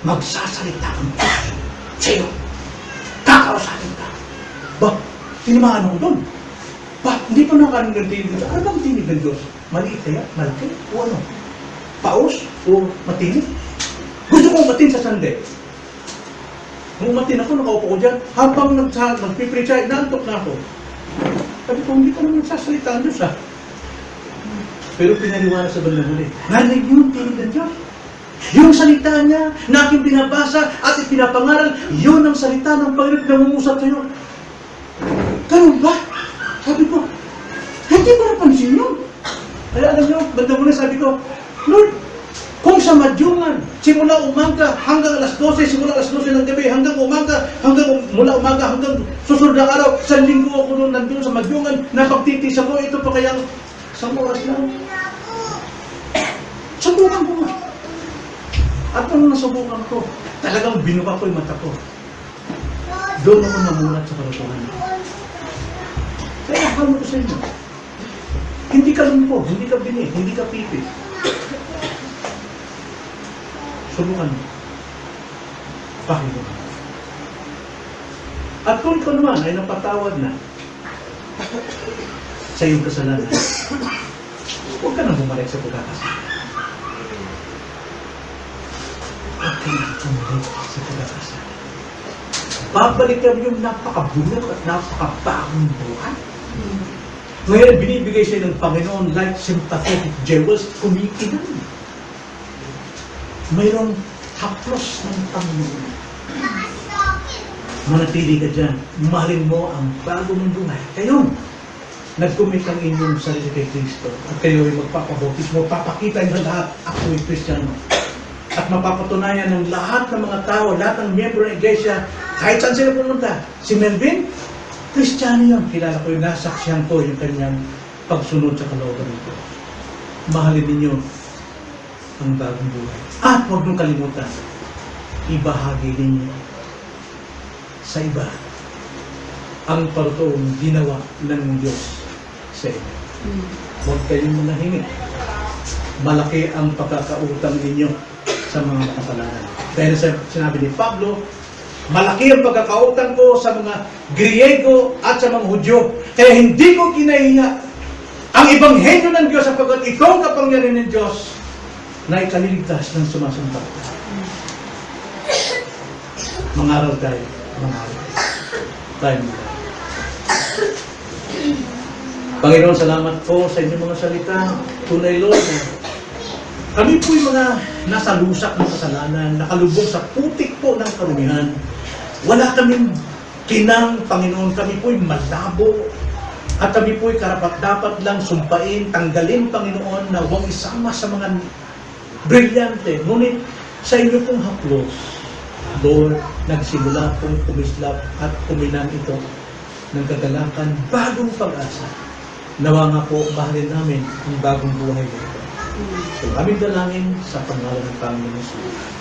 magsasalita ang Diyos sa'yo. Kakausapin ka. Ba, tinimaan ako doon. Ba, hindi pa nakakaroon ng tinig ng Diyos. Ano bang tinig ng Diyos? Maliit kaya? Malaki? O ano? Paus? O matinig? Gusto kong matin sa Sunday. Nung matin ako, nakaupo ko dyan. Habang nagpipreach, naantok na ako. Sabi ko, hindi pa naman nagsasalita ang Diyos, ha? Pero pinaliwanag sa bandang huli. Narinig niyo yung tinig ng Diyos. Yung salita niya na aking binabasa at ipinapangaral, yun ang salita ng Panginoon na mangusap sa'yo. Ganun ba? Sabi ko, hindi ko napansin yun. Kaya alam niyo, bandang huli sabi ko, Lord, kung sa Madyungan, simula umaga hanggang alas 12, simula alas 12 ng gabi, hanggang umaga, mula umaga hanggang susunod na araw, sa linggo ako noon nandun sa Madyungan, napagtitis ako, ito pa kayang 1 oras lang. Subukan ko nga. At nung nasubukan ko, talagang binuka ko yung mata ko. Doon ako namulat sa kalutuhan. Kaya akala ko sa inyo, hindi ka lumpo, hindi ka bini, hindi ka pipi. Subukan mo. Pakinggan mo. At kung ikaw naman ay napatawad na sa iyong kasalanan, huwag ka nang bumalik sa pagkakasala. Huwag ka nang bumalik sa pagkakasala. Babalik ka yung napakabulat at napakabagong buhay. Ngayon, binibigay siya ng Panginoon like sympathetic jewels, kumikinan. Mayroong haplos ng Panginoon. Manatili ka dyan. Mahalin mo ang bago mong buhay. Kayo, nag-commit ang inyong sarili kay Kristo. At kayo ay magpapabautismo. Papakita nyo lahat, ako ay Kristiyano. At mapapatunayan ng lahat ng mga tao, lahat ng miyembro ng iglesia, kahit saan sila pumunta. Si Melvin, Kristiyano yun. Kilala ko yung nasaksyan ko yung kanyang pagsunod sa kalooban nito. Mahalin ninyo ang bagong buhay. At huwag nung kalimutan, ibahagi ninyo sa iba ang parutoong ginawa ng Diyos sa inyo. Huwag kayong manahimik. Malaki ang pagkakautang ninyo sa mga makasalanan. Dahil sinabi ni Pablo, malaki ang pagkakautang ko sa mga Griego at sa mga Hudyo. Kaya hindi ko kinahiya ang ebanghelyo ng Diyos sapagkat ito ang kapangyarihan ng Diyos na ikaliligtas ng sumasamba. Mangaral tayo. Mangaral tayo. Panginoon, salamat po sa inyong mga salita. Tunay, Lord, kami po'y mga nasa lusak ng kasalanan, nakalubog sa putik po ng karumihan. Wala kaming kinang, Panginoon. Kami po'y malabo. At kami po'y karapat-dapat lang sumpain, tanggalin, Panginoon, na huwag isama sa mga brilyante. Ngunit sa inyo pong haplos, Lord, nagsimula pong kumislap at kuminang ito ng kagalakan, bagong pag-asa. Nawa nga po, mahalin namin ang bagong buhay nito. So, aming dalangin sa pangalan ng Panginoon Jesus.